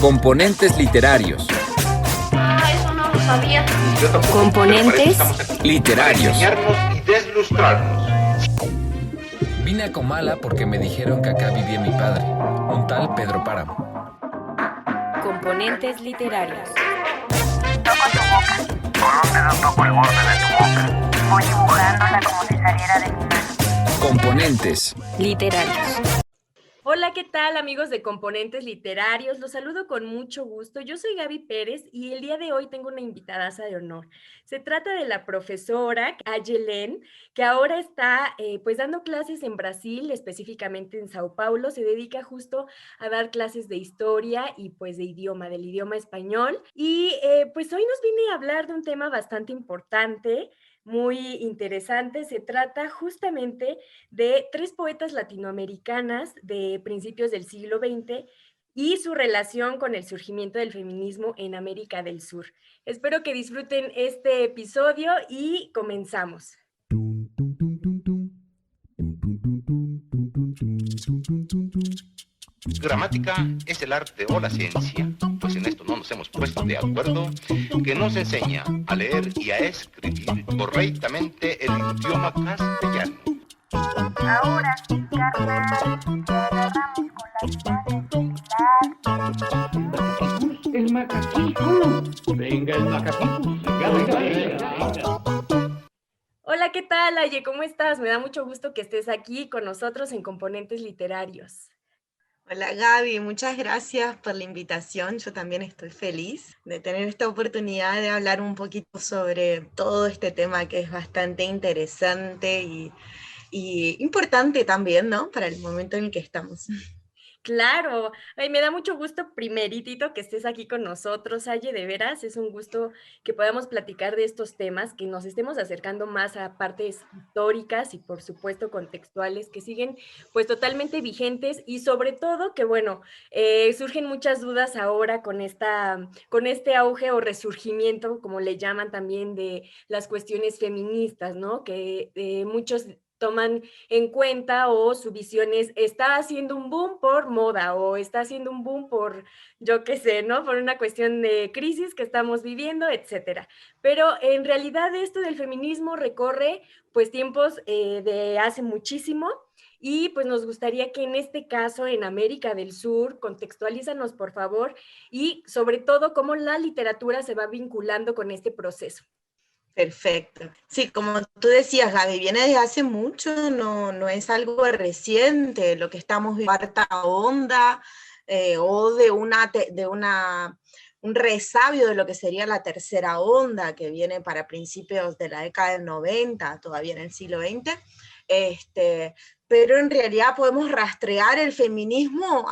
Componentes literarios. Eso no lo sabía. Componentes Literarios. Enseñarnos y deslustrarnos. Vine a Comala porque me dijeron que acá vivía mi padre, un tal Pedro Páramo. Componentes literarios. Toco tu boca. ¿Por dónde no toco el borde de tu boca? Voy dibujándola como si saliera de mi mano. Componentes Literarios. Hola, ¿qué tal amigos de Componentes Literarios? Los saludo con mucho gusto. Yo soy Gaby Pérez y el día de hoy tengo una invitadaza de honor. Se trata de la profesora Ayelen, que ahora está pues dando clases en Brasil, específicamente en Sao Paulo. Se dedica justo a dar clases de historia y pues de idioma, del idioma español. Y pues hoy nos viene a hablar de un tema bastante importante, muy interesante. Se trata justamente de tres poetas latinoamericanas de principios del siglo XX y su relación con el surgimiento del feminismo en América del Sur. Espero que disfruten este episodio y comenzamos. Gramática es el arte o la ciencia, pues en esto no nos hemos puesto de acuerdo, que nos enseña a leer y a escribir correctamente el idioma castellano. Ahora, carnal, te agarramos con las manos y El macaquito. Venga, el macaquito. Venga. Hola, ¿qué tal, Aye? ¿Cómo estás? Me da mucho gusto que estés aquí con nosotros en Componentes Literarios. Hola Gaby, muchas gracias por la invitación. Yo también estoy feliz de tener esta oportunidad de hablar un poquito sobre todo este tema que es bastante interesante y importante también, ¿no? Para el momento en el que estamos. Claro, ay, me da mucho gusto primeritito que estés aquí con nosotros, Aye, de veras, es un gusto que podamos platicar de estos temas, que nos estemos acercando más a partes históricas y por supuesto contextuales que siguen pues totalmente vigentes y sobre todo que bueno, surgen muchas dudas ahora con este auge o resurgimiento, como le llaman también, de las cuestiones feministas, ¿no? Que muchos toman en cuenta o su visión es, está haciendo un boom por moda o está haciendo un boom por, yo qué sé, ¿no? Por una cuestión de crisis que estamos viviendo, etcétera. Pero en realidad esto del feminismo recorre pues tiempos de hace muchísimo y pues nos gustaría que en este caso en América del Sur, contextualízanos por favor y sobre todo cómo la literatura se va vinculando con este proceso. Perfecto. Sí, como tú decías, Gaby, viene desde hace mucho, no es algo reciente, lo que estamos viviendo, cuarta onda, o de un resabio de lo que sería la tercera onda, que viene para principios de la década del 90, todavía en el siglo XX. Pero en realidad podemos rastrear el feminismo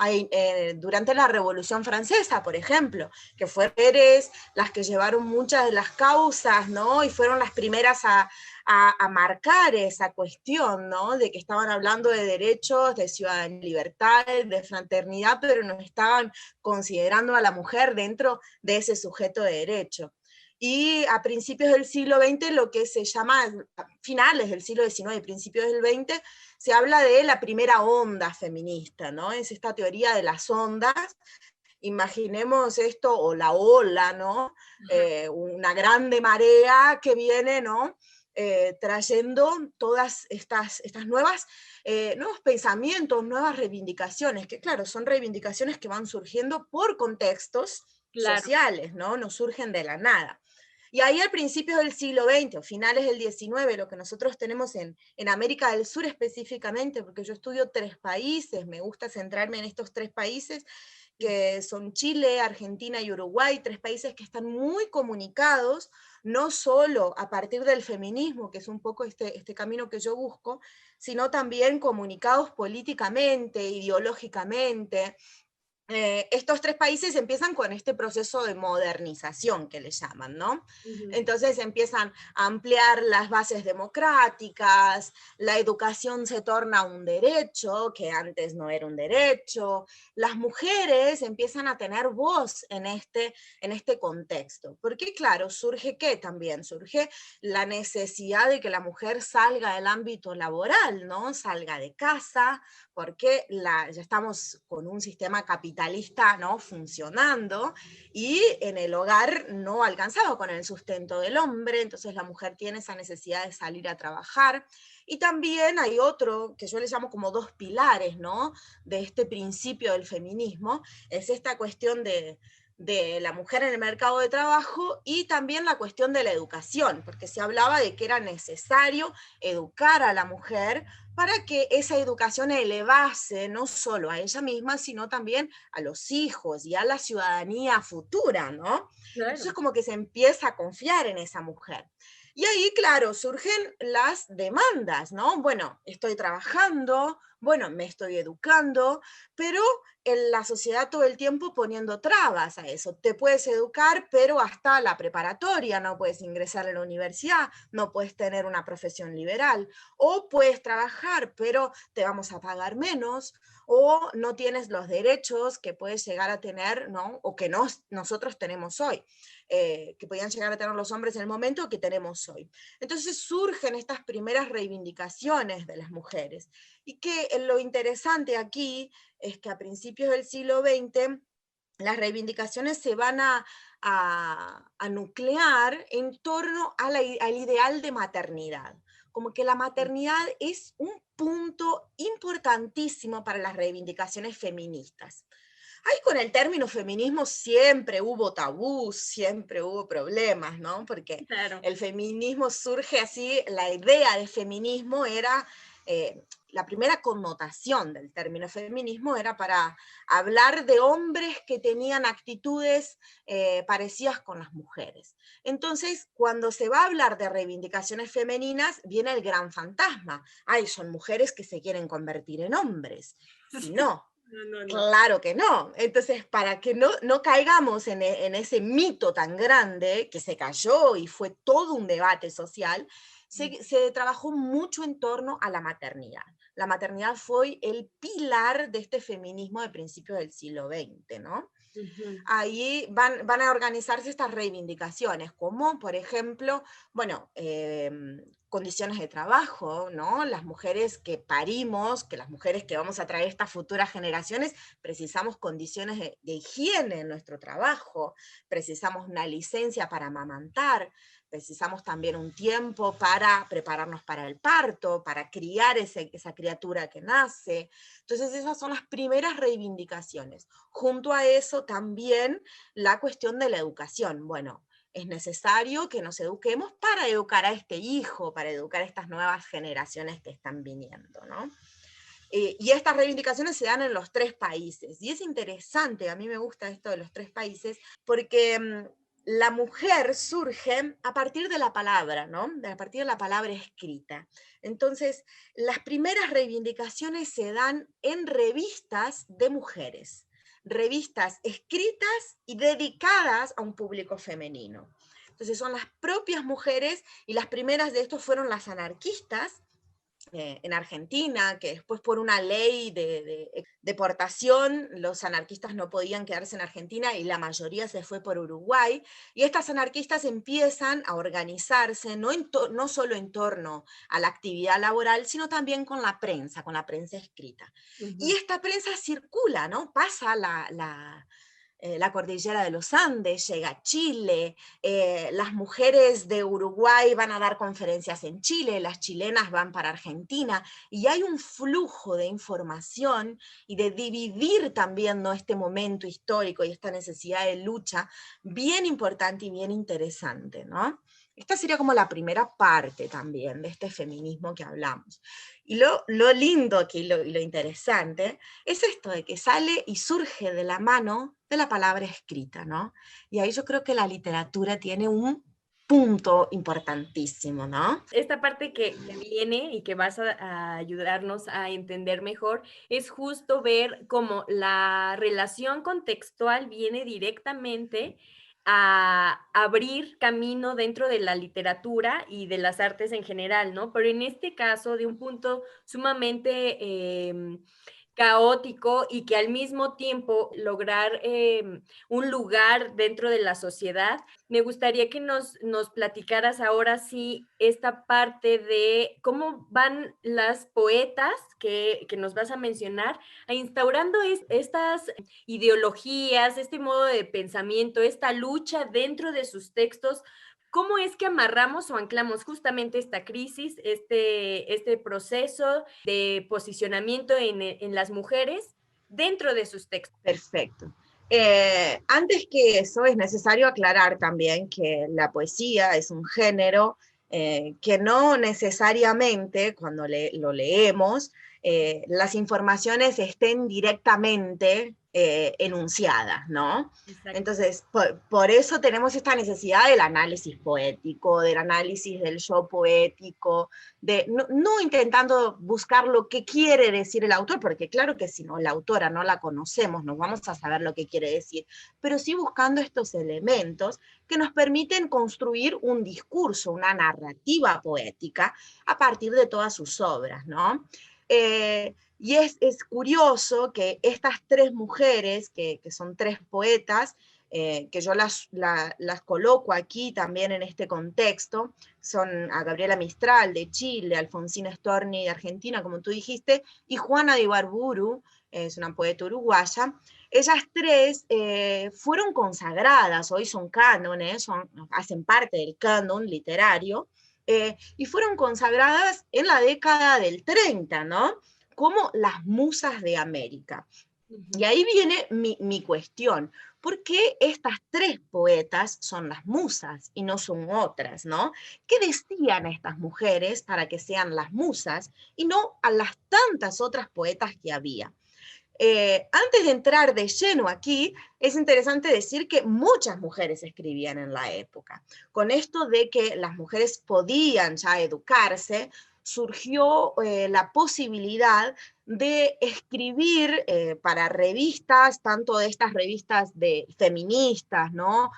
durante la Revolución Francesa, por ejemplo, que fueron mujeres las que llevaron muchas de las causas, ¿no? Y fueron las primeras a marcar esa cuestión, ¿no? De que estaban hablando de derechos, de ciudadanía, libertad, de fraternidad, pero no estaban considerando a la mujer dentro de ese sujeto de derecho. Y a principios del siglo XX, lo que se llama, finales del siglo XIX y principios del XX, se habla de la primera onda feminista, ¿no? Es esta teoría de las ondas. Imaginemos esto, o la ola, ¿no? Una grande marea que viene, ¿no? Trayendo todas estas nuevos pensamientos, nuevas reivindicaciones, que claro, son reivindicaciones que van surgiendo por contextos sociales, ¿no? No surgen de la nada. Y ahí al principio del siglo XX o finales del XIX, lo que nosotros tenemos en América del Sur específicamente, porque yo estudio tres países, me gusta centrarme en estos tres países, que son Chile, Argentina y Uruguay, tres países que están muy comunicados, no solo a partir del feminismo, que es un poco este camino que yo busco, sino también comunicados políticamente, ideológicamente. Estos tres países empiezan con este proceso de modernización que le llaman, ¿no? Entonces empiezan a ampliar las bases democráticas, la educación se torna un derecho, que antes no era un derecho, las mujeres empiezan a tener voz en este contexto, porque claro, surge ¿qué también? Surge la necesidad de que la mujer salga del ámbito laboral, ¿no? Salga de casa, porque ya estamos con un sistema capitalista capitalista, ¿no?, funcionando, y en el hogar no alcanzaba con el sustento del hombre, entonces la mujer tiene esa necesidad de salir a trabajar. Y también hay otro que yo le llamo como dos pilares, ¿no?, de este principio del feminismo, es esta cuestión de la mujer en el mercado de trabajo y también la cuestión de la educación, porque se hablaba de que era necesario educar a la mujer para que esa educación elevase no solo a ella misma, sino también a los hijos y a la ciudadanía futura, ¿no? Claro. Entonces como que se empieza a confiar en esa mujer. Y ahí, claro, surgen las demandas, ¿no? Bueno, estoy trabajando, bueno, me estoy educando, pero en la sociedad todo el tiempo poniendo trabas a eso. Te puedes educar, pero hasta la preparatoria, no puedes ingresar a la universidad, no puedes tener una profesión liberal, o puedes trabajar, pero te vamos a pagar menos, o no tienes los derechos que puedes llegar a tener, ¿no?, o que nosotros tenemos hoy, que podían llegar a tener los hombres en el momento que tenemos hoy. Entonces surgen estas primeras reivindicaciones de las mujeres, y que lo interesante aquí es que a principios del siglo XX las reivindicaciones se van a nuclear en torno al ideal de maternidad. Como que la maternidad es un punto importantísimo para las reivindicaciones feministas. Ahí con el término feminismo siempre hubo tabús, siempre hubo problemas, ¿no? Porque Claro. el feminismo surge así, la idea de feminismo era, la primera connotación del término feminismo era para hablar de hombres que tenían actitudes parecidas con las mujeres. Entonces, cuando se va a hablar de reivindicaciones femeninas, viene el gran fantasma. Ay, son mujeres que se quieren convertir en hombres. Y no. No. Claro que no. Entonces, para que no caigamos en ese mito tan grande que se cayó y fue todo un debate social, se trabajó mucho en torno a la maternidad. La maternidad fue el pilar de este feminismo de principios del siglo XX, ¿no? Ahí van a organizarse estas reivindicaciones, como por ejemplo, bueno, condiciones de trabajo, ¿no? Las mujeres que parimos, que las mujeres que vamos a traer estas futuras generaciones, precisamos condiciones de higiene en nuestro trabajo, precisamos una licencia para amamantar, precisamos también un tiempo para prepararnos para el parto, para criar esa criatura que nace. Entonces esas son las primeras reivindicaciones. Junto a eso también la cuestión de la educación. Bueno, es necesario que nos eduquemos para educar a este hijo, para educar a estas nuevas generaciones que están viniendo, ¿no? Y estas reivindicaciones se dan en los 3 países. Y es interesante, a mí me gusta esto de los 3 países, porque la mujer surge a partir de la palabra, ¿no? A partir de la palabra escrita. Entonces, las primeras reivindicaciones se dan en revistas de mujeres, revistas escritas y dedicadas a un público femenino. Entonces son las propias mujeres, y las primeras de estos fueron las anarquistas, en Argentina, que después por una ley de deportación los anarquistas no podían quedarse en Argentina y la mayoría se fue por Uruguay, y estas anarquistas empiezan a organizarse no solo en torno a la actividad laboral, sino también con la prensa escrita. Y esta prensa circula, ¿no? Pasa la cordillera de los Andes, llega a Chile, las mujeres de Uruguay van a dar conferencias en Chile, las chilenas van para Argentina, y hay un flujo de información y de dividir también, ¿no?, este momento histórico y esta necesidad de lucha bien importante y bien interesante, ¿no? Esta sería como la primera parte también de este feminismo que hablamos. Y lo lindo aquí, lo interesante, es esto de que sale y surge de la mano de la palabra escrita, ¿no? Y ahí yo creo que la literatura tiene un punto importantísimo, ¿no? Esta parte que viene y que vas a ayudarnos a entender mejor es justo ver cómo la relación contextual viene directamente a abrir camino dentro de la literatura y de las artes en general, ¿no? Pero en este caso, de un punto sumamente caótico y que al mismo tiempo lograr un lugar dentro de la sociedad. Me gustaría que nos platicaras ahora sí esta parte de cómo van las poetas que nos vas a mencionar a instaurando estas ideologías, este modo de pensamiento, esta lucha dentro de sus textos. ¿Cómo es que amarramos o anclamos justamente esta crisis, este proceso de posicionamiento en las mujeres dentro de sus textos? Perfecto. Antes que eso, es necesario aclarar también que la poesía es un género que no necesariamente, cuando lo leemos, las informaciones estén directamente enunciadas, ¿no? Exacto. Entonces, por eso tenemos esta necesidad del análisis poético, del análisis del yo poético, de no intentando buscar lo que quiere decir el autor, porque claro que si no, la autora no la conocemos, no vamos a saber lo que quiere decir, pero sí buscando estos elementos que nos permiten construir un discurso, una narrativa poética a partir de todas sus obras, ¿no? Y es curioso que estas tres mujeres, que son tres poetas, que yo las coloco aquí también en este contexto, son a Gabriela Mistral de Chile, Alfonsina Storni de Argentina, como tú dijiste, y Juana de Ibarburu, es una poeta uruguaya. Ellas tres fueron consagradas, hoy son cánones, hacen parte del canon literario, y fueron consagradas en la década del 30, ¿no? Como las musas de América. Y ahí viene mi cuestión. ¿Por qué estas tres poetas son las musas y no son otras, ¿no? ¿Qué decían estas mujeres para que sean las musas y no a las tantas otras poetas que había? Antes de entrar de lleno aquí, es interesante decir que muchas mujeres escribían en la época. Con esto de que las mujeres podían ya educarse, surgió la posibilidad de escribir para revistas, tanto de estas revistas feministas, ¿no?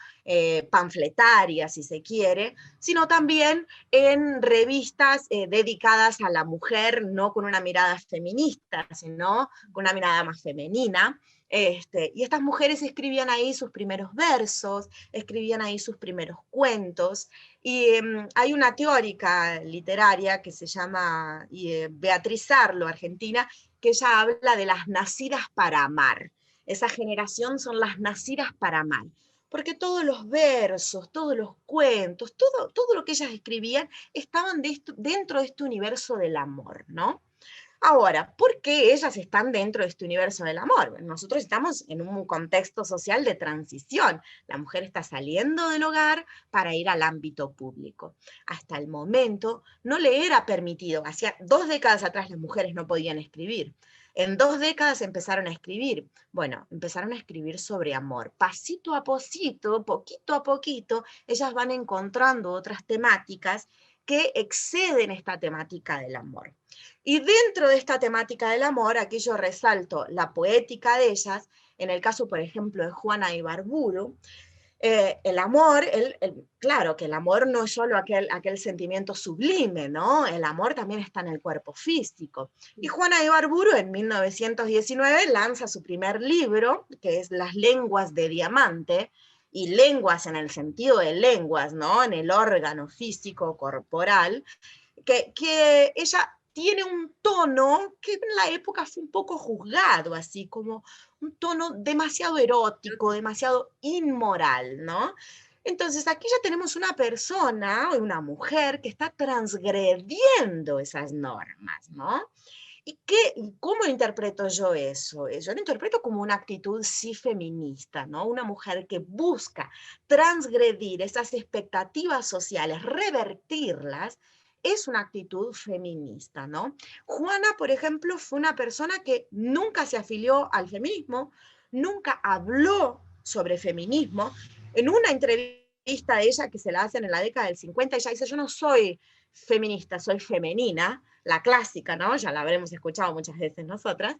Panfletarias, si se quiere, sino también en revistas dedicadas a la mujer, no con una mirada feminista, sino con una mirada más femenina. Y estas mujeres escribían ahí sus primeros versos, escribían ahí sus primeros cuentos, y hay una teórica literaria que se llama Beatriz Arlo, argentina, que ella habla de las nacidas para amar. Esa generación son las nacidas para amar, porque todos los versos, todos los cuentos, todo lo que ellas escribían estaban dentro de este universo del amor, ¿no? Ahora, ¿por qué ellas están dentro de este universo del amor? Nosotros estamos en un contexto social de transición. La mujer está saliendo del hogar para ir al ámbito público. Hasta el momento no le era permitido. Hacía 2 décadas atrás las mujeres no podían escribir. En 2 décadas empezaron a escribir. Bueno, empezaron a escribir sobre amor. Pasito a pasito, poquito a poquito, ellas van encontrando otras temáticas que exceden esta temática del amor. Y dentro de esta temática del amor, aquí yo resalto la poética de ellas, en el caso, por ejemplo, de Juana de Ibarburu, el amor, claro que el amor no es solo aquel sentimiento sublime, ¿no? El amor también está en el cuerpo físico. Y Juana de Ibarburu en 1919 lanza su primer libro, que es Las lenguas de diamante, y lenguas en el sentido de lenguas, ¿no? En el órgano físico, corporal, que ella tiene un tono que en la época fue un poco juzgado, así como un tono demasiado erótico, demasiado inmoral, ¿no? Entonces aquí ya tenemos una persona, una mujer, que está transgrediendo esas normas, ¿no? ¿Y cómo interpreto yo eso? Yo lo interpreto como una actitud sí feminista, ¿no? Una mujer que busca transgredir esas expectativas sociales, revertirlas, es una actitud feminista, ¿no? Juana, por ejemplo, fue una persona que nunca se afilió al feminismo, nunca habló sobre feminismo. En una entrevista de ella que se la hacen en la década del 50, ella dice, yo no soy feminista, soy femenina, la clásica, ¿no? Ya la habremos escuchado muchas veces nosotras,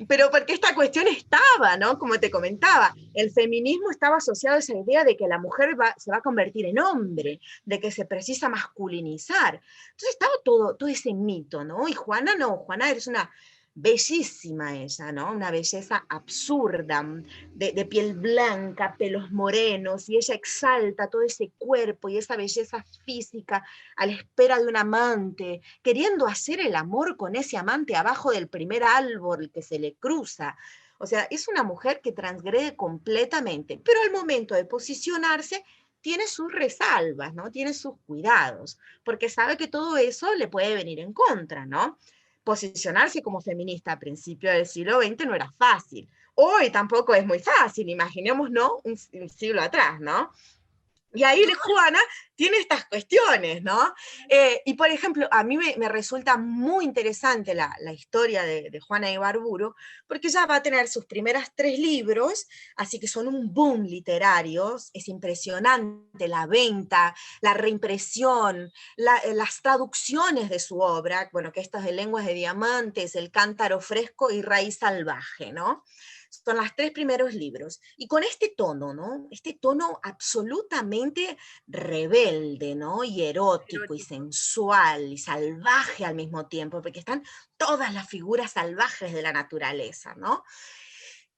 pero porque esta cuestión estaba, ¿no? Como te comentaba, el feminismo estaba asociado a esa idea de que la mujer se va a convertir en hombre, de que se precisa masculinizar. Entonces estaba todo ese mito, ¿no? Y Juana no, Juana es una bellísima ella, ¿no? Una belleza absurda, de piel blanca, pelos morenos, y ella exalta todo ese cuerpo y esa belleza física a la espera de un amante, queriendo hacer el amor con ese amante abajo del primer árbol que se le cruza. O sea, es una mujer que transgrede completamente, pero al momento de posicionarse tiene sus resalvas, ¿no? Tiene sus cuidados, porque sabe que todo eso le puede venir en contra, ¿no? Posicionarse como feminista a principios del siglo XX no era fácil. Hoy tampoco es muy fácil, imaginemos, ¿no? Un siglo atrás, ¿no? Y ahí Juana tiene estas cuestiones, ¿no? Y por ejemplo, a mí me resulta muy interesante la historia de Juana Ibarburu, porque ella va a tener sus primeras 3 libros, así que son un boom literario, es impresionante la venta, la reimpresión, las traducciones de su obra, bueno, que estas de Lenguas de Diamantes, El Cántaro Fresco y Raíz Salvaje, ¿no? Son los 3 primeros libros. Y con este tono, ¿no? Este tono absolutamente rebelde, ¿no? Y erótico, y sensual, y salvaje al mismo tiempo, porque están todas las figuras salvajes de la naturaleza, ¿no?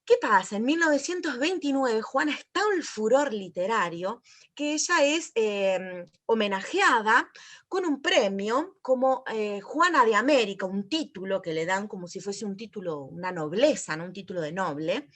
¿Qué pasa? En 1929 Juana está en el furor literario que ella es homenajeada con un premio como Juana de América, un título que le dan como si fuese un título, una nobleza, ¿no? Un título de noble,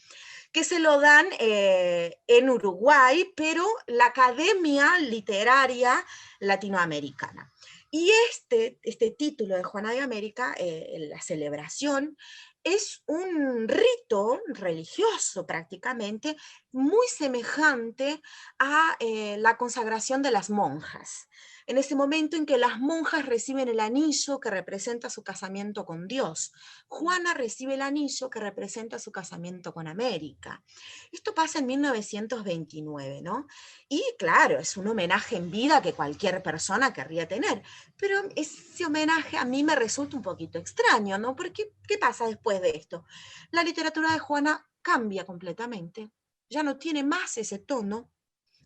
que se lo dan en Uruguay, pero la Academia Literaria Latinoamericana. Y este título de Juana de América, la celebración, es un rito religioso prácticamente, muy semejante a la consagración de las monjas. En ese momento en que las monjas reciben el anillo que representa su casamiento con Dios, Juana recibe el anillo que representa su casamiento con América. Esto pasa en 1929, ¿no? Y claro, es un homenaje en vida que cualquier persona querría tener, pero ese homenaje a mí me resulta un poquito extraño, ¿no? Porque, ¿qué pasa después de esto? La literatura de Juana cambia completamente, ya no tiene más ese tono.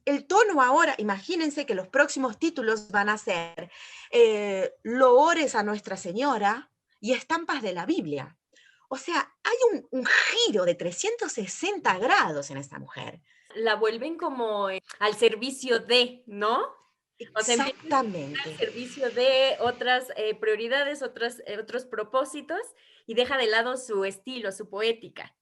El tono ahora, imagínense que los próximos títulos van a ser Loores a Nuestra Señora y Estampas de la Biblia. O sea, hay un giro de 360 grados en esta mujer. La vuelven como al servicio de, ¿no? O sea, exactamente. Al servicio de otras prioridades, otros propósitos, y deja de lado su estilo, su poética.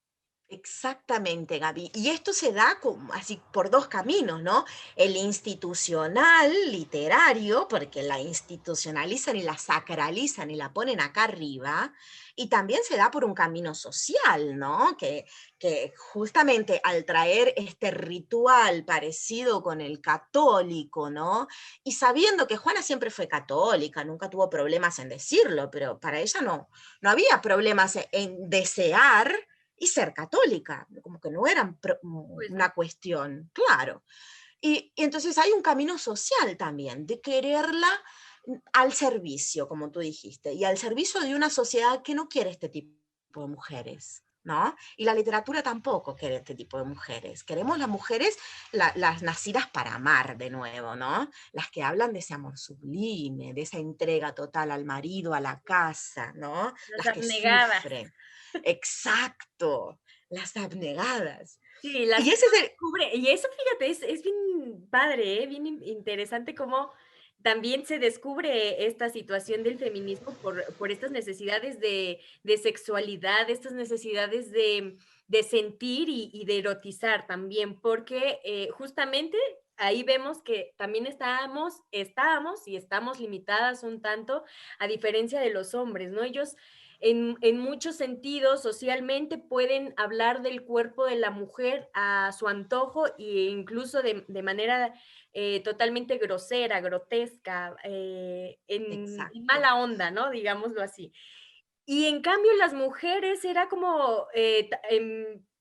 Exactamente, Gaby. Y esto se da como, así por 2 caminos, ¿no? El institucional, literario, porque la institucionalizan y la sacralizan y la ponen acá arriba, y también se da por un camino social, ¿no? Que justamente al traer este ritual parecido con el católico, ¿no? Y sabiendo que Juana siempre fue católica, nunca tuvo problemas en decirlo, pero para ella no había problemas en desear y ser católica, como que no era una cuestión, claro. Y entonces hay un camino social también, de quererla al servicio, como tú dijiste, y al servicio de una sociedad que no quiere este tipo de mujeres, ¿no? Y la literatura tampoco quiere este tipo de mujeres. Queremos las mujeres, las nacidas para amar de nuevo, ¿no? Las que hablan de ese amor sublime, de esa entrega total al marido, a la casa, ¿no? Las que abnegadas. sufren. Exacto, las abnegadas. Sí, y ese es y eso, fíjate, es bien padre, bien interesante cómo también se descubre esta situación del feminismo por estas necesidades de sexualidad, estas necesidades de sentir y de erotizar también, porque justamente ahí vemos que también estábamos y estamos limitadas un tanto, a diferencia de los hombres, ¿no? Ellos en muchos sentidos socialmente pueden hablar del cuerpo de la mujer a su antojo e incluso de manera totalmente grosera, grotesca, en mala onda, ¿no? Digámoslo así. Y en cambio las mujeres era como,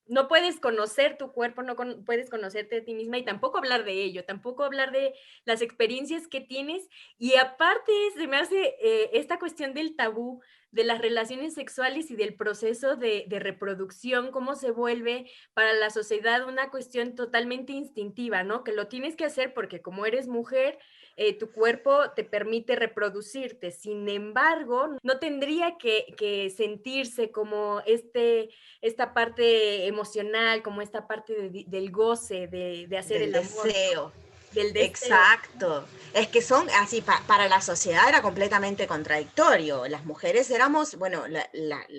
no puedes conocer tu cuerpo, no puedes conocerte a ti misma y tampoco hablar de ello, tampoco hablar de las experiencias que tienes. Y aparte se me hace esta cuestión del tabú de las relaciones sexuales y del proceso de reproducción, cómo se vuelve para la sociedad una cuestión totalmente instintiva, ¿no? Que lo tienes que hacer porque como eres mujer, tu cuerpo te permite reproducirte. Sin embargo, no tendría que sentirse como esta parte emocional, como esta parte del goce, de hacer Del el amor, deseo. del deseo. Exacto. Es que son así, para la sociedad era completamente contradictorio. Las mujeres éramos, bueno,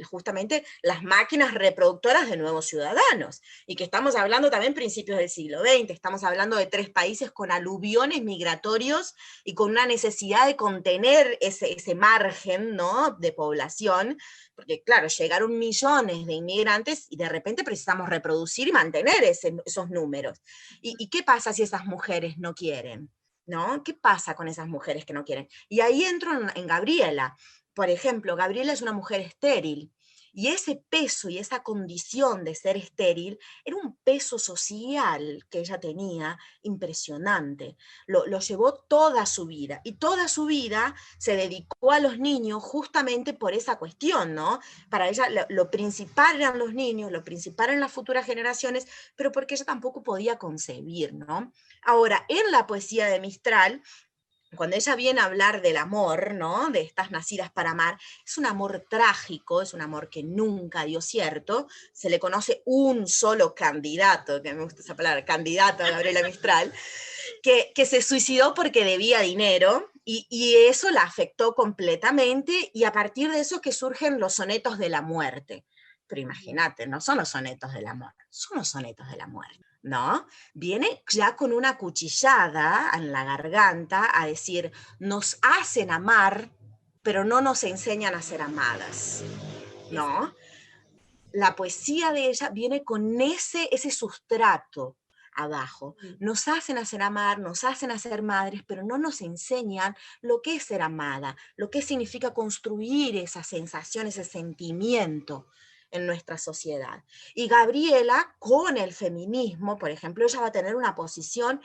justamente las máquinas reproductoras de nuevos ciudadanos. Y que estamos hablando también principios del siglo XX, estamos hablando de 3 países con aluviones migratorios y con una necesidad de contener ese margen, ¿no?, de población, porque claro, llegaron millones de inmigrantes y de repente precisamos reproducir y mantener esos números. ¿Y qué pasa si esas mujeres no quieren? ¿No? ¿Qué pasa con esas mujeres que no quieren? Y ahí entro en Gabriela. Por ejemplo, Gabriela es una mujer estéril, y ese peso y esa condición de ser estéril era un peso social que ella tenía impresionante. Lo llevó toda su vida, y toda su vida se dedicó a los niños justamente por esa cuestión, ¿no? Para ella lo principal eran los niños, lo principal eran las futuras generaciones, pero porque ella tampoco podía concebir, ¿no? Ahora, en la poesía de Mistral, cuando ella viene a hablar del amor, ¿no?, de estas nacidas para amar, es un amor trágico, es un amor que nunca dio cierto. Se le conoce un solo candidato, que me gusta esa palabra, candidato a Gabriela Mistral, que se suicidó porque debía dinero, y eso la afectó completamente, y a partir de eso que surgen los sonetos de la muerte. Pero imagínate, no son los sonetos del amor, son los sonetos de la muerte, ¿no? Viene ya con una cuchillada en la garganta a decir, nos hacen amar, pero no nos enseñan a ser amadas, ¿no? La poesía de ella viene con ese sustrato abajo. Nos hacen hacer amar, nos hacen hacer madres, pero no nos enseñan lo que es ser amada, lo que significa construir esa sensación, ese sentimiento en nuestra sociedad. Y Gabriela, con el feminismo, por ejemplo, ella va a tener una posición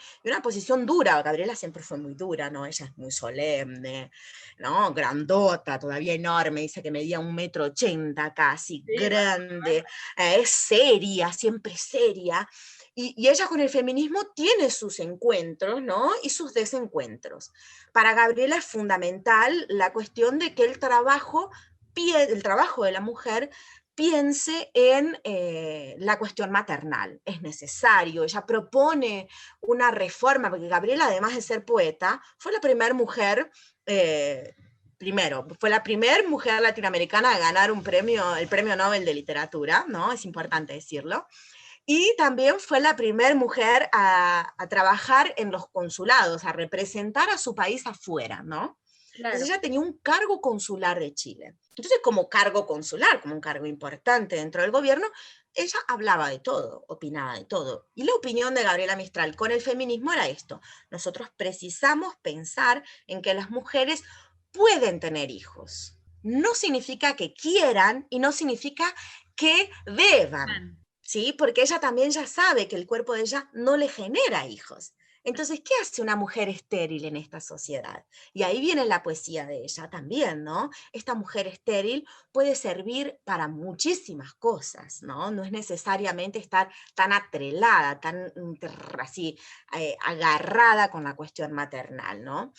dura. Gabriela siempre fue muy dura, ¿no? Ella es muy solemne, ¿no? Grandota, todavía enorme, dice que medía 1,80 m casi, sí, grande, es seria, siempre seria. Y ella con el feminismo tiene sus encuentros, ¿no?, y sus desencuentros. Para Gabriela es fundamental la cuestión de que el trabajo de la mujer piense en la cuestión maternal. Es necesario. Ella propone una reforma, porque Gabriela, además de ser poeta, fue la primera mujer, fue la primera mujer latinoamericana a ganar el premio Nobel de Literatura, ¿no? Es importante decirlo. Y también fue la primera mujer a trabajar en los consulados, a representar a su país afuera, ¿no? Claro. Entonces ella tenía un cargo consular de Chile. Entonces, como cargo consular, como un cargo importante dentro del gobierno, ella hablaba de todo, opinaba de todo. Y la opinión de Gabriela Mistral con el feminismo era esto: nosotros precisamos pensar en que las mujeres pueden tener hijos. No significa que quieran y no significa que deban, ¿sí? Porque ella también ya sabe que el cuerpo de ella no le genera hijos. Entonces, ¿qué hace una mujer estéril en esta sociedad? Y ahí viene la poesía de ella también, ¿no? Esta mujer estéril puede servir para muchísimas cosas, ¿no? No es necesariamente estar tan atrelada, tan así, agarrada con la cuestión maternal, ¿no?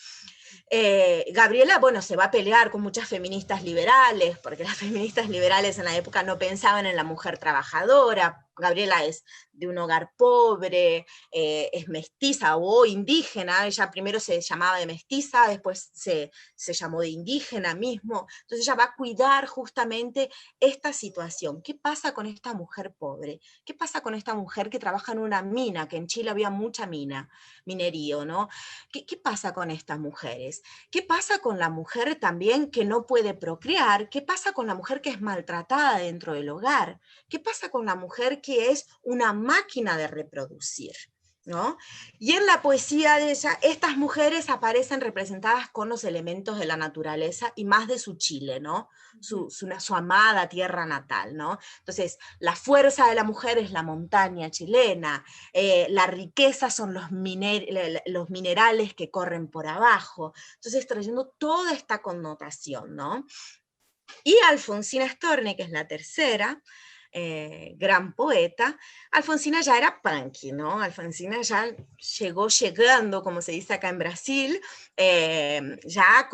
Gabriela, bueno, se va a pelear con muchas feministas liberales, porque las feministas liberales en la época no pensaban en la mujer trabajadora. Gabriela es de un hogar pobre, es mestiza o indígena. Ella primero se llamaba de mestiza, después se llamó de indígena mismo. Entonces ella va a cuidar justamente esta situación. ¿Qué pasa con esta mujer pobre? ¿Qué pasa con esta mujer que trabaja en una mina? Que en Chile había mucha minerío, ¿no? ¿Qué pasa con estas mujeres? ¿Qué pasa con la mujer también que no puede procrear? ¿Qué pasa con la mujer que es maltratada dentro del hogar? ¿Qué pasa con la mujer que es una máquina de reproducir, ¿no? Y en la poesía de ella, estas mujeres aparecen representadas con los elementos de la naturaleza y más de su Chile, ¿no? Su amada tierra natal, ¿no? Entonces, la fuerza de la mujer es la montaña chilena, la riqueza son los minerales que corren por abajo. Entonces, trayendo toda esta connotación, ¿no? Y Alfonsina Storni, que es la tercera, gran poeta, Alfonsina ya era punky, ¿no? Alfonsina ya llegó llegando, como se dice acá en Brasil, ya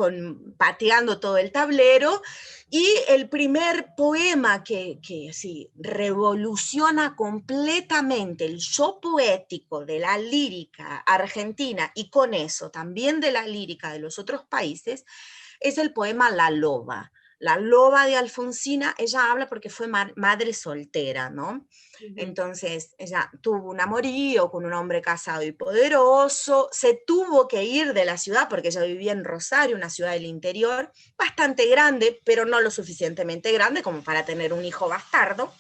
pateando todo el tablero, y el primer poema que sí, revoluciona completamente el yo poético de la lírica argentina, y con eso también de la lírica de los otros países, es el poema La Loba. La Loba de Alfonsina, ella habla porque fue madre soltera, ¿no? Entonces, ella tuvo un amorío con un hombre casado y poderoso, se tuvo que ir de la ciudad porque ella vivía en Rosario, una ciudad del interior, bastante grande, pero no lo suficientemente grande como para tener un hijo bastardo,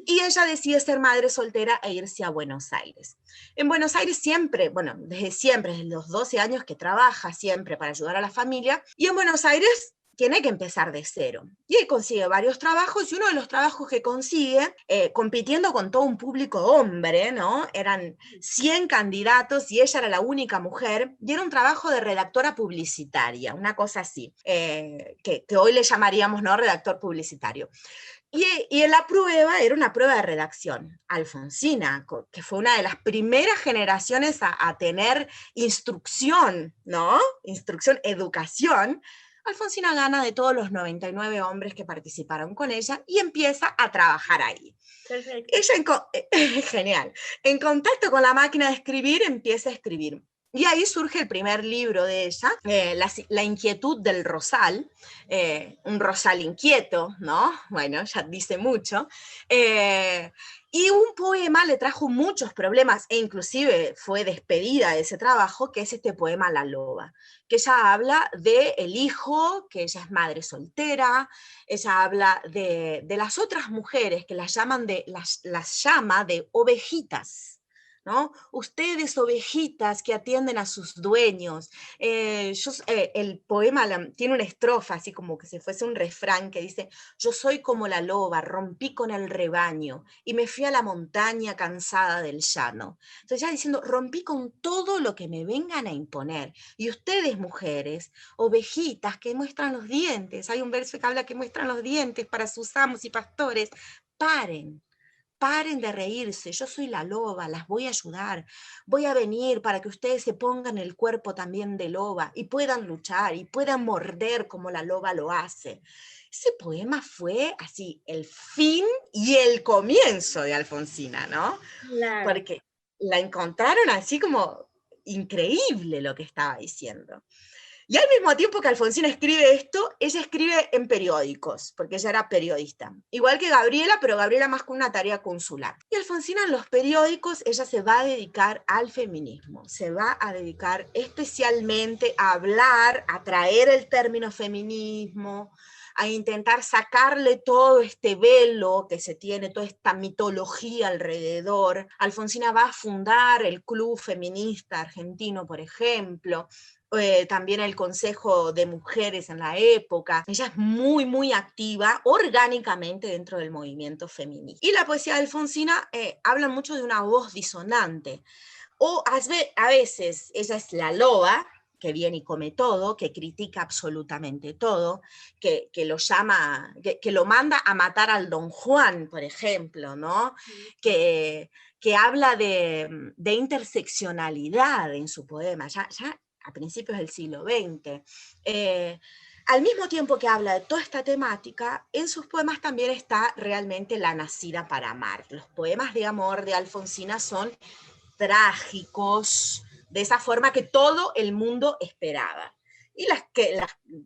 y ella decide ser madre soltera e irse a Buenos Aires. En Buenos Aires siempre, bueno, desde los 12 años que trabaja siempre para ayudar a la familia, y en Buenos Aires tiene que empezar de cero. Y él consigue varios trabajos, y uno de los trabajos que consigue, compitiendo con todo un público hombre, ¿no? Eran 100 candidatos y ella era la única mujer, y era un trabajo de redactora publicitaria, una cosa así, que hoy le llamaríamos, ¿no?, redactor publicitario. Y en la prueba era una prueba de redacción. Alfonsina, que fue una de las primeras generaciones a tener instrucción, ¿no? Instrucción, educación. Alfonsina gana de todos los 99 hombres que participaron con ella y empieza a trabajar ahí. Perfecto. Ella, genial, en contacto con la máquina de escribir, empieza a escribir. Y ahí surge el primer libro de ella, La inquietud del rosal, un rosal inquieto, ¿no? Bueno, ya dice mucho. Y un poema le trajo muchos problemas, e inclusive fue despedida de ese trabajo, que es este poema La Loba, que ella habla del hijo, que ella es madre soltera, ella habla de las otras mujeres, que las llama de ovejitas, ¿no? Ustedes, ovejitas que atienden a sus dueños. El poema tiene una estrofa, así como que si fuese un refrán, que dice: yo soy como la loba, rompí con el rebaño, y me fui a la montaña cansada del llano. Entonces ya diciendo, rompí con todo lo que me vengan a imponer. Y ustedes, mujeres, ovejitas que muestran los dientes, hay un verso que habla que muestran los dientes para sus amos y pastores, paren de reírse, yo soy la loba, las voy a ayudar, voy a venir para que ustedes se pongan el cuerpo también de loba y puedan luchar y puedan morder como la loba lo hace. Ese poema fue así el fin y el comienzo de Alfonsina, ¿no? Claro. Porque la encontraron así como increíble lo que estaba diciendo. Y al mismo tiempo que Alfonsina escribe esto, ella escribe en periódicos, porque ella era periodista. Igual que Gabriela, pero Gabriela más con una tarea consular. Y Alfonsina en los periódicos, ella se va a dedicar al feminismo, se va a dedicar especialmente a hablar, a traer el término feminismo, a intentar sacarle todo este velo que se tiene, toda esta mitología alrededor. Alfonsina va a fundar el Club Feminista Argentino, por ejemplo, también el Consejo de Mujeres en la época. Ella es muy, muy activa orgánicamente dentro del movimiento feminista. Y la poesía de Alfonsina habla mucho de una voz disonante. O a veces ella es la loba, que viene y come todo, que critica absolutamente todo, que lo llama, que lo manda a matar al Don Juan, por ejemplo, ¿no? Que habla de interseccionalidad en su poema, ya a principios del siglo XX. Al mismo tiempo que habla de toda esta temática, en sus poemas también está realmente La nacida para amar. Los poemas de amor de Alfonsina son trágicos, de esa forma que todo el mundo esperaba. Y las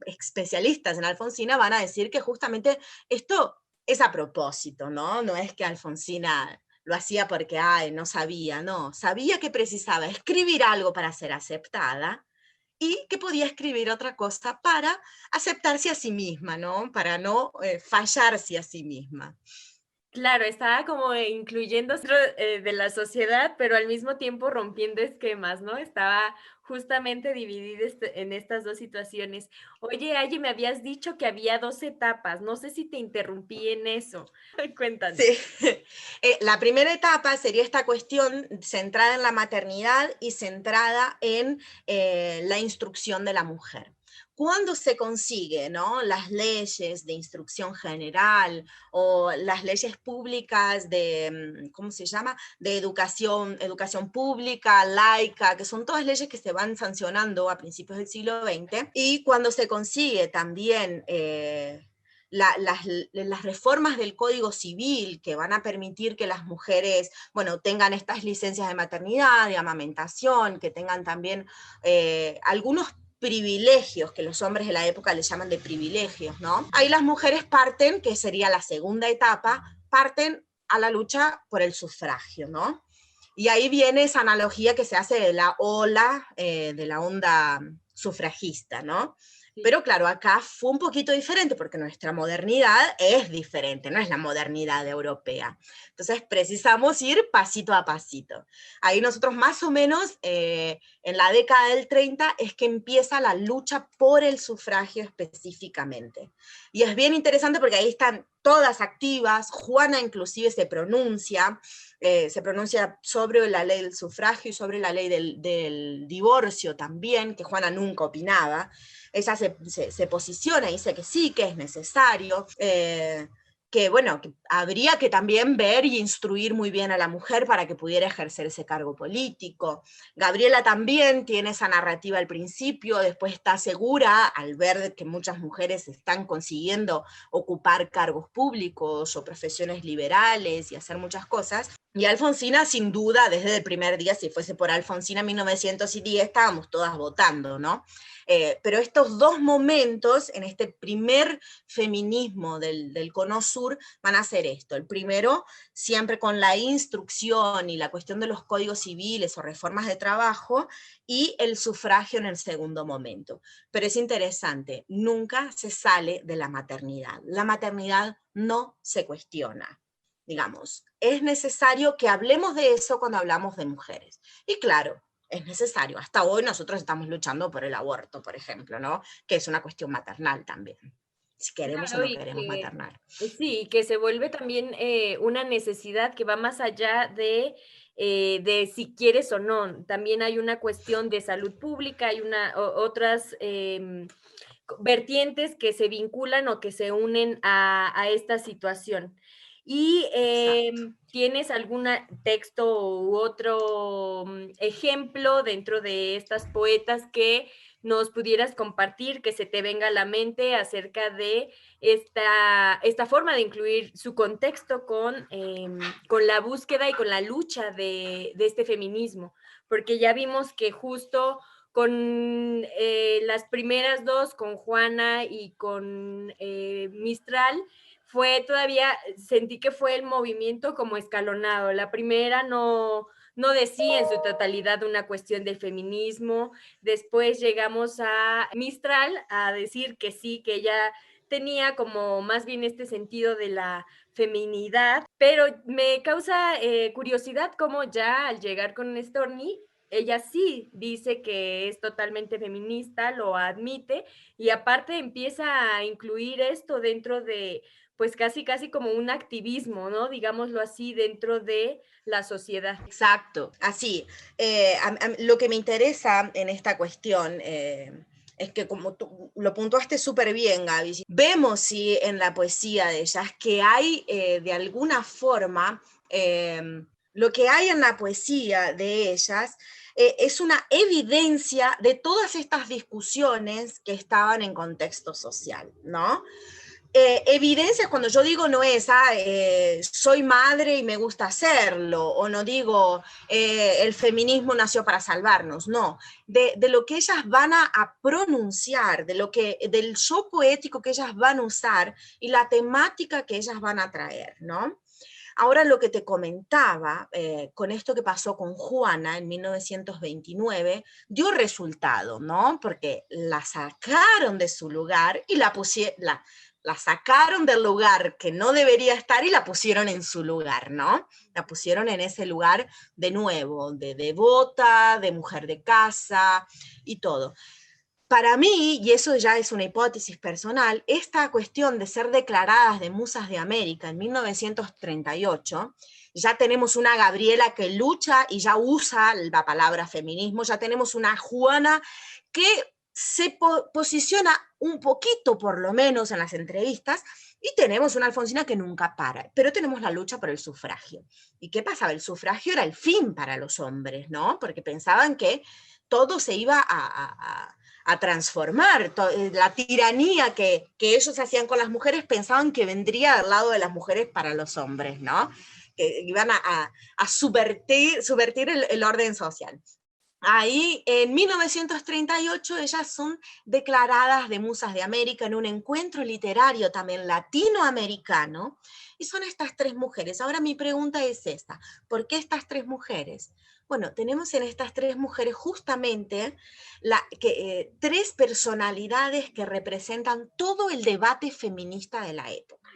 especialistas en Alfonsina van a decir que justamente esto es a propósito, ¿no? No es que Alfonsina lo hacía porque no sabía, no. Sabía que precisaba escribir algo para ser aceptada, y que podía escribir otra cosa para aceptarse a sí misma, ¿no? Para no fallarse a sí misma. Claro, estaba como incluyendo dentro de la sociedad, pero al mismo tiempo rompiendo esquemas, ¿no? Estaba justamente dividida en estas dos situaciones. Oye, Aye, me habías dicho que había 2 etapas, no sé si te interrumpí en eso. Cuéntanos. Sí. La primera etapa sería esta cuestión centrada en la maternidad y centrada en la instrucción de la mujer. cuando se consigue, ¿no?, las leyes de instrucción general o las leyes públicas de, ¿cómo se llama?, de educación pública, laica, que son todas leyes que se van sancionando a principios del siglo XX, y cuando se consigue también las reformas del Código Civil que van a permitir que las mujeres, bueno, tengan estas licencias de maternidad, de amamentación, que tengan también algunos privilegios, que los hombres de la época le llaman de privilegios, ¿no? Ahí las mujeres parten, que sería la segunda etapa, parten a la lucha por el sufragio, ¿no? Y ahí viene esa analogía que se hace de la ola, de la onda sufragista, ¿no? Pero claro, acá fue un poquito diferente porque nuestra modernidad es diferente, no es la modernidad europea. Entonces precisamos ir pasito a pasito. Ahí nosotros más o menos en la década del 30 es que empieza la lucha por el sufragio específicamente. Y es bien interesante porque ahí están todas activas, Juana inclusive se pronuncia sobre la ley del sufragio y sobre la ley del divorcio también, que Juana nunca opinaba. Ella se posiciona y dice que sí, que es necesario, que bueno, que habría que también ver y instruir muy bien a la mujer para que pudiera ejercer ese cargo político. Gabriela también tiene esa narrativa al principio, después está segura al ver que muchas mujeres están consiguiendo ocupar cargos públicos o profesiones liberales y hacer muchas cosas. Y Alfonsina, sin duda, desde el primer día, si fuese por Alfonsina en 1910, estábamos todas votando, ¿no? Pero estos dos momentos, en este primer feminismo del Cono Sur, van a ser esto. El primero, siempre con la instrucción y la cuestión de los códigos civiles o reformas de trabajo, y el sufragio en el segundo momento. Pero es interesante, nunca se sale de la maternidad. La maternidad no se cuestiona. Digamos, es necesario que hablemos de eso cuando hablamos de mujeres. Y claro, es necesario. Hasta hoy nosotros estamos luchando por el aborto, por ejemplo, ¿no? Que es una cuestión maternal también. Si queremos Claro, o no queremos maternar. Sí, que se vuelve también una necesidad que va más allá de si quieres o no. También hay una cuestión de salud pública, hay otras vertientes que se vinculan o que se unen a esta situación. ¿Y tienes algún texto u otro ejemplo dentro de estas poetas que nos pudieras compartir, que se te venga a la mente acerca de esta forma de incluir su contexto con la búsqueda y con la lucha de este feminismo? Porque ya vimos que justo con las primeras dos, con Juana y con Mistral, sentí que fue el movimiento como escalonado. La primera no decía en su totalidad una cuestión del feminismo. Después llegamos a Mistral a decir que sí, que ella tenía como más bien este sentido de la feminidad, pero me causa curiosidad cómo ya al llegar con Storni, ella sí dice que es totalmente feminista, lo admite, y aparte empieza a incluir esto dentro de, pues casi como un activismo, ¿no? Digámoslo así, dentro de la sociedad. Exacto, así. Lo que me interesa en esta cuestión es que, como tú lo puntuaste súper bien, Gaby, vemos sí, en la poesía de ellas que hay de alguna forma, lo que hay en la poesía de ellas es una evidencia de todas estas discusiones que estaban en contexto social, ¿no? Evidencias, cuando yo digo, no es soy madre y me gusta hacerlo, o no digo el feminismo nació para salvarnos, no, de lo que ellas van a pronunciar, del yo poético que ellas van a usar y la temática que ellas van a traer, ¿no? Ahora lo que te comentaba, con esto que pasó con Juana en 1929, dio resultado, ¿no? Porque la sacaron de su lugar y la sacaron del lugar que no debería estar y la pusieron en su lugar, ¿no? La pusieron en ese lugar de nuevo, de devota, de mujer de casa y todo. Para mí, y eso ya es una hipótesis personal, esta cuestión de ser declaradas de musas de América en 1938, ya tenemos una Gabriela que lucha y ya usa la palabra feminismo, ya tenemos una Juana que se posiciona un poquito, por lo menos en las entrevistas, y tenemos una Alfonsina que nunca para, pero tenemos la lucha por el sufragio. ¿Y qué pasaba? El sufragio era el fin para los hombres, ¿no? Porque pensaban que todo se iba a transformar, la tiranía que ellos hacían con las mujeres pensaban que vendría del lado de las mujeres para los hombres, ¿no? Que iban a subvertir el orden social. Ahí, en 1938, ellas son declaradas de Musas de América en un encuentro literario también latinoamericano, y son estas tres mujeres. Ahora mi pregunta es esta, ¿por qué estas tres mujeres? Bueno, tenemos en estas tres mujeres justamente tres personalidades que representan todo el debate feminista de la época,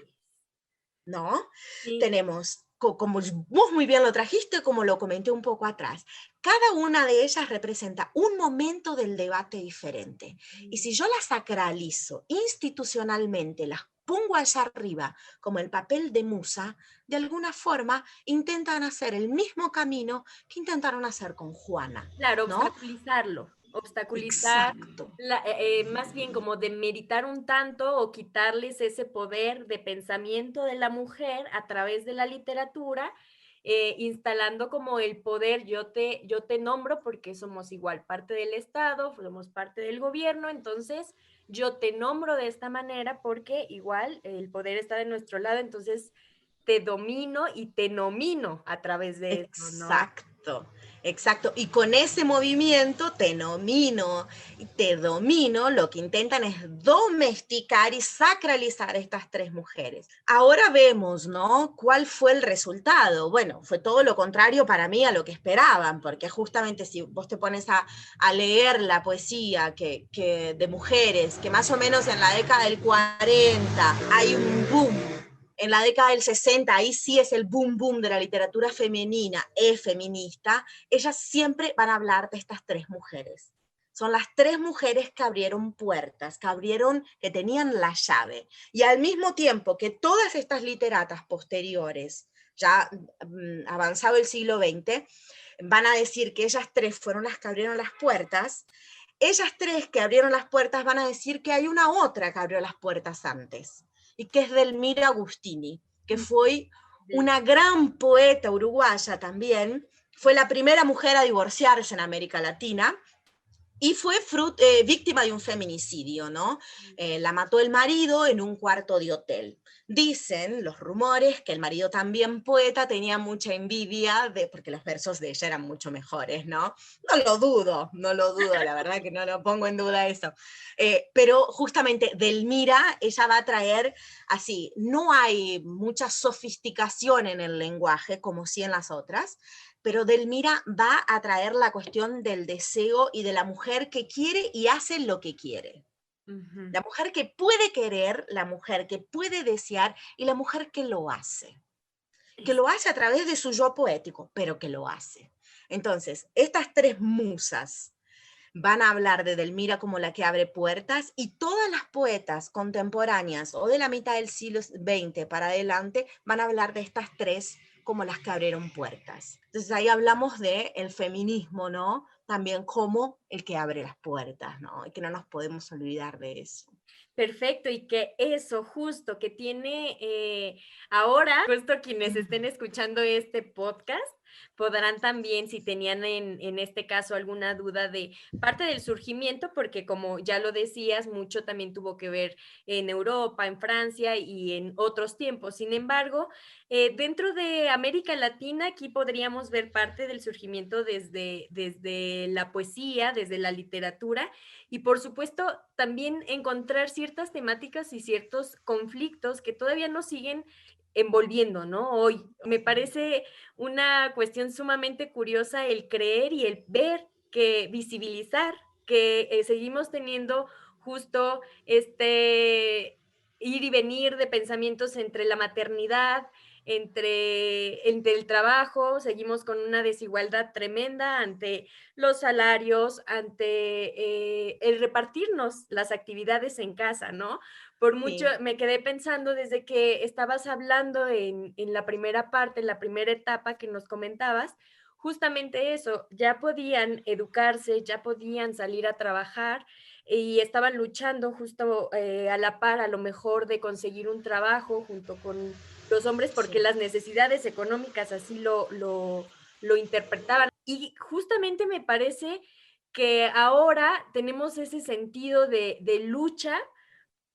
¿no? Sí. Tenemos, como vos muy bien lo trajiste, como lo comenté un poco atrás, cada una de ellas representa un momento del debate diferente. Y si yo las sacralizo institucionalmente, las pongo allá arriba como el papel de musa, de alguna forma intentan hacer el mismo camino que intentaron hacer con Juana. Claro, ¿no? obstaculizar, Exacto. más bien como demeritar un tanto o quitarles ese poder de pensamiento de la mujer a través de la literatura, instalando como el poder, yo te nombro porque somos igual parte del Estado, somos parte del gobierno, entonces yo te nombro de esta manera porque igual el poder está de nuestro lado, entonces te domino y te nomino a través de eso, ¿no? Exacto, exacto. Y con ese movimiento te nomino y te domino, lo que intentan es domesticar y sacralizar a estas tres mujeres. Ahora vemos, ¿no? ¿Cuál fue el resultado? Bueno, fue todo lo contrario para mí a lo que esperaban, porque justamente si vos te pones a leer la poesía de mujeres, que más o menos en la década del 40 hay un boom. En la década del 60, ahí sí es el boom boom de la literatura femenina, feminista, ellas siempre van a hablar de estas tres mujeres. Son las tres mujeres que abrieron puertas, que tenían la llave. Y al mismo tiempo que todas estas literatas posteriores, ya avanzado el siglo XX, van a decir que ellas tres fueron las que abrieron las puertas, ellas tres que abrieron las puertas van a decir que hay una otra que abrió las puertas antes, y que es Delmira Agustini, que fue una gran poeta uruguaya también, fue la primera mujer a divorciarse en América Latina, y fue víctima de un feminicidio, ¿no? La mató el marido en un cuarto de hotel. Dicen los rumores que el marido, también poeta, tenía mucha envidia, porque los versos de ella eran mucho mejores, ¿no? No lo dudo, la verdad que no lo pongo en duda eso. Pero justamente Delmira, ella va a traer así, no hay mucha sofisticación en el lenguaje, como sí en las otras, pero Delmira va a traer la cuestión del deseo y de la mujer que quiere y hace lo que quiere. Uh-huh. La mujer que puede querer, la mujer que puede desear y la mujer que lo hace. Que lo hace a través de su yo poético, pero que lo hace. Entonces, estas tres musas van a hablar de Delmira como la que abre puertas, y todas las poetas contemporáneas o de la mitad del siglo XX para adelante van a hablar de estas tres como las que abrieron puertas. Entonces ahí hablamos del feminismo, ¿no? También como el que abre las puertas, ¿no? Y que no nos podemos olvidar de eso. Perfecto, y que eso justo que tiene ahora, justo quienes estén escuchando este podcast, podrán también, si tenían en este caso alguna duda de parte del surgimiento, porque como ya lo decías, mucho también tuvo que ver en Europa, en Francia y en otros tiempos. Sin embargo, dentro de América Latina, aquí podríamos ver parte del surgimiento desde la poesía, desde la literatura, y por supuesto también encontrar ciertas temáticas y ciertos conflictos que todavía nos siguen envolviendo, ¿no? Hoy me parece una cuestión sumamente curiosa el creer y el ver, que visibilizar que seguimos teniendo justo ir y venir de pensamientos entre la maternidad, entre el trabajo, seguimos con una desigualdad tremenda ante los salarios, ante el repartirnos las actividades en casa, ¿no? Por mucho, sí. Me quedé pensando desde que estabas hablando en la primera parte, en la primera etapa que nos comentabas, justamente eso, ya podían educarse, ya podían salir a trabajar, y estaban luchando justo a la par, a lo mejor, de conseguir un trabajo junto con los hombres, porque Sí. las necesidades económicas así lo interpretaban. Y justamente me parece que ahora tenemos ese sentido de lucha,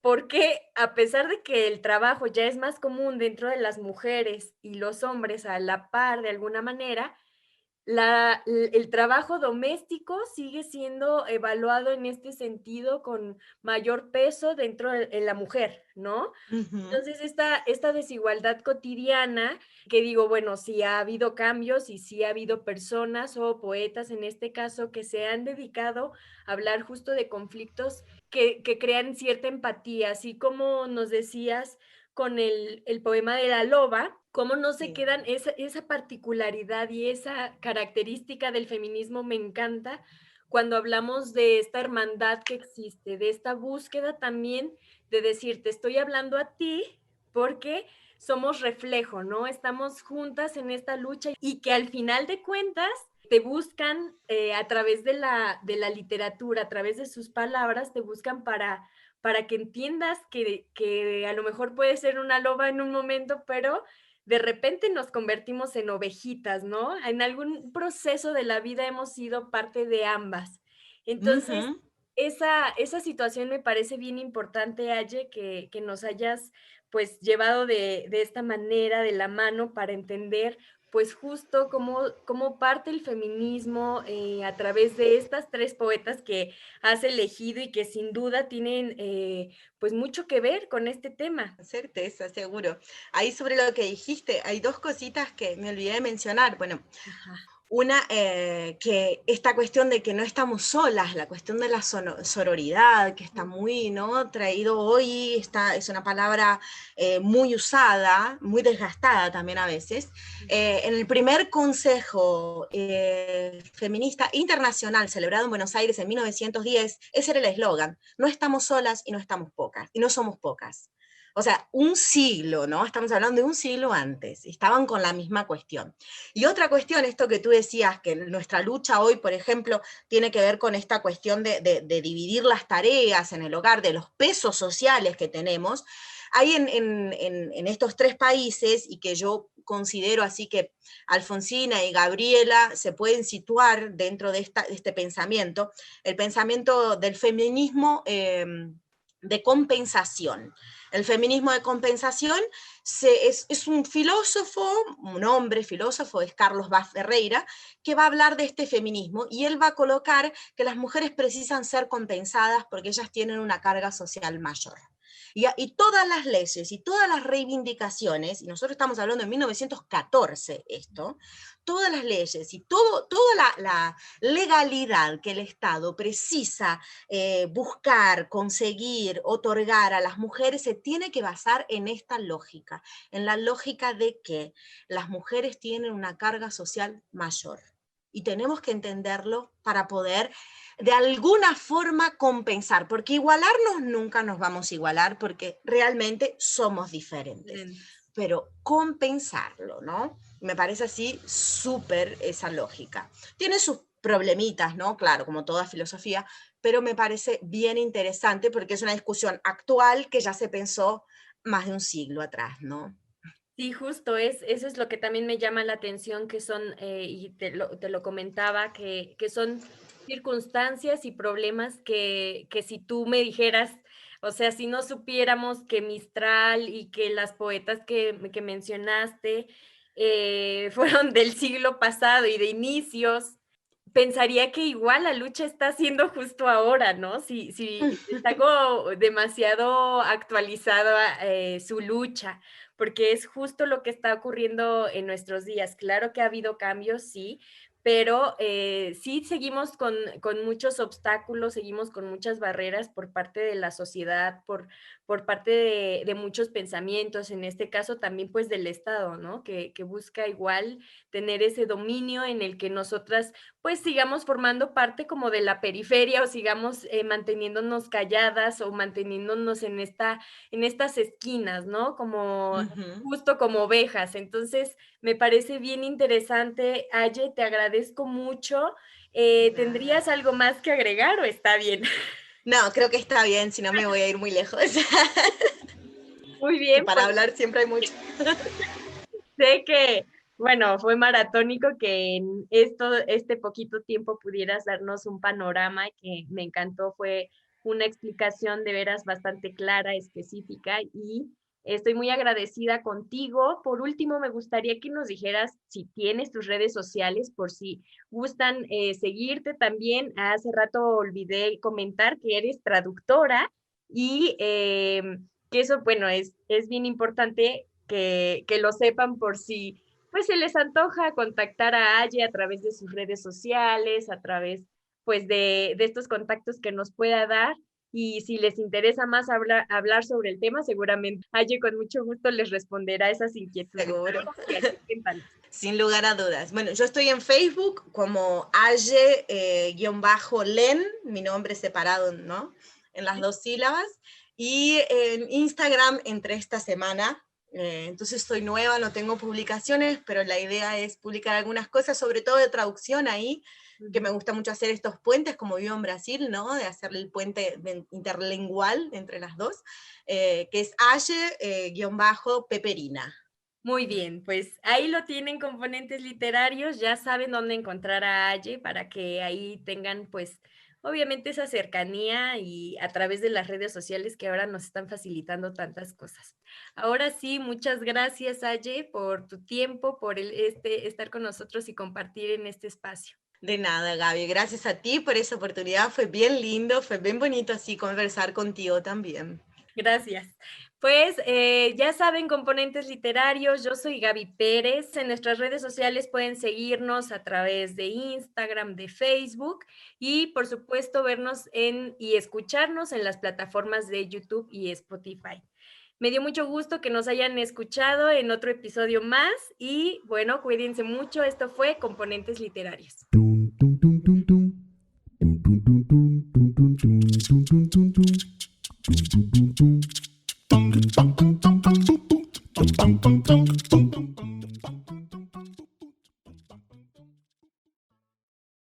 porque a pesar de que el trabajo ya es más común dentro de las mujeres y los hombres a la par de alguna manera, el trabajo doméstico sigue siendo evaluado en este sentido con mayor peso dentro de en la mujer, ¿no? Ujú. Entonces, esta desigualdad cotidiana, que digo, bueno, sí ha habido cambios y sí ha habido personas o poetas, en este caso, que se han dedicado a hablar justo de conflictos que crean cierta empatía, así como nos decías con el poema de la loba, cómo no se Sí. quedan esa particularidad y esa característica del feminismo me encanta cuando hablamos de esta hermandad que existe, de esta búsqueda también de decir, te estoy hablando a ti porque somos reflejo, ¿no? Estamos juntas en esta lucha y que al final de cuentas te buscan a través de la literatura, a través de sus palabras, te buscan para que entiendas que a lo mejor puede ser una loba en un momento, pero de repente nos convertimos en ovejitas, ¿no? En algún proceso de la vida hemos sido parte de ambas. Entonces, Ujú. esa situación me parece bien importante, Aye, que nos hayas, pues, llevado de esta manera, de la mano, para entender, pues, justo cómo parte el feminismo, a través de estas 3 poetas que has elegido y que sin duda tienen, pues, mucho que ver con este tema. Certeza, seguro. Ahí sobre lo que dijiste, hay dos cositas que me olvidé de mencionar. Bueno, Ajá. una, que esta cuestión de que no estamos solas, la cuestión de la sororidad, que está muy, ¿no? Traído hoy, es una palabra muy usada, muy desgastada también a veces. En el primer Consejo Feminista Internacional, celebrado en Buenos Aires en 1910, ese era el eslogan: no estamos solas y no estamos pocas, y no somos pocas. O sea, un siglo, ¿no? Estamos hablando de un siglo antes, estaban con la misma cuestión. Y otra cuestión, esto que tú decías, que nuestra lucha hoy, por ejemplo, tiene que ver con esta cuestión de dividir las tareas en el hogar, de los pesos sociales que tenemos. Hay en estos 3 países, y que yo considero así que Alfonsina y Gabriela se pueden situar dentro de este pensamiento, el pensamiento del feminismo de compensación. El feminismo de compensación es un filósofo, un hombre filósofo, es Carlos Vaz Ferreira, que va a hablar de este feminismo, y él va a colocar que las mujeres precisan ser compensadas porque ellas tienen una carga social mayor. Y todas las leyes y todas las reivindicaciones, y nosotros estamos hablando de 1914 esto, todas las leyes y toda la legalidad que el Estado precisa buscar, conseguir, otorgar a las mujeres, se tiene que basar en esta lógica, en la lógica de que las mujeres tienen una carga social mayor. Y tenemos que entenderlo para poder de alguna forma compensar, porque igualarnos nunca nos vamos a igualar, porque realmente somos diferentes, pero compensarlo, ¿no? Me parece así súper esa lógica. Tiene sus problemitas, ¿no? Claro, como toda filosofía, pero me parece bien interesante porque es una discusión actual que ya se pensó más de un siglo atrás, ¿no? Sí, justo, eso es lo que también me llama la atención, que son, y te lo comentaba, que son circunstancias y problemas que si tú me dijeras, o sea, si no supiéramos que Mistral y que las poetas que mencionaste fueron del siglo pasado y de inicios, pensaría que igual la lucha está haciendo justo ahora, ¿no? Si está como demasiado actualizada su lucha, porque es justo lo que está ocurriendo en nuestros días. Claro que ha habido cambios, sí, pero sí seguimos con muchos obstáculos, seguimos con muchas barreras por parte de la sociedad, por parte de muchos pensamientos, en este caso también pues del Estado, ¿no? Que busca igual tener ese dominio en el que nosotras pues sigamos formando parte como de la periferia o sigamos manteniéndonos calladas o manteniéndonos en estas esquinas, ¿no? Como Ujú. justo como ovejas. Entonces, me parece bien interesante. Aye, te agradezco mucho. ¿Tendrías Nada. algo más que agregar o está bien? No, creo que está bien, si no me voy a ir muy lejos. Muy bien. Para pues, hablar siempre hay mucho. sé que, bueno, fue maratónico que en este poquito tiempo pudieras darnos un panorama que me encantó. Fue una explicación de veras bastante clara, específica y estoy muy agradecida contigo. Por último, me gustaría que nos dijeras si tienes tus redes sociales, por si gustan seguirte también. Hace rato olvidé comentar que eres traductora y que eso, bueno, es bien importante que lo sepan por si pues se les antoja contactar a Aye a través de sus redes sociales, a través pues de estos contactos que nos pueda dar. Y si les interesa más hablar sobre el tema, seguramente Aye con mucho gusto les responderá esas inquietudes. Seguro. Cuéntanos. Sin lugar a dudas. Bueno, yo estoy en Facebook como Aye-Len, mi nombre separado, ¿no? En las 2 sílabas. Y en Instagram entre esta semana. Entonces soy nueva, no tengo publicaciones, pero la idea es publicar algunas cosas, sobre todo de traducción ahí, que me gusta mucho hacer estos puentes, como vivo en Brasil, ¿no? De hacer el puente interlingual entre las dos, que es Aye-Peperina. Muy bien, pues ahí lo tienen, Componentes Literarios, ya saben dónde encontrar a Aye para que ahí tengan pues obviamente esa cercanía y a través de las redes sociales que ahora nos están facilitando tantas cosas. Ahora sí, muchas gracias Aye por tu tiempo, por estar con nosotros y compartir en este espacio. De nada, Gaby, gracias a ti por esa oportunidad, fue bien lindo, fue bien bonito así conversar contigo también. Gracias. Pues ya saben, Componentes Literarios, yo soy Gaby Pérez. En nuestras redes sociales pueden seguirnos a través de Instagram, de Facebook y por supuesto vernos y escucharnos en las plataformas de YouTube y Spotify. Me dio mucho gusto que nos hayan escuchado en otro episodio más y bueno, cuídense mucho. Esto fue Componentes Literarios. Tum tum tum tum tum tum tum tum tum tum tum tum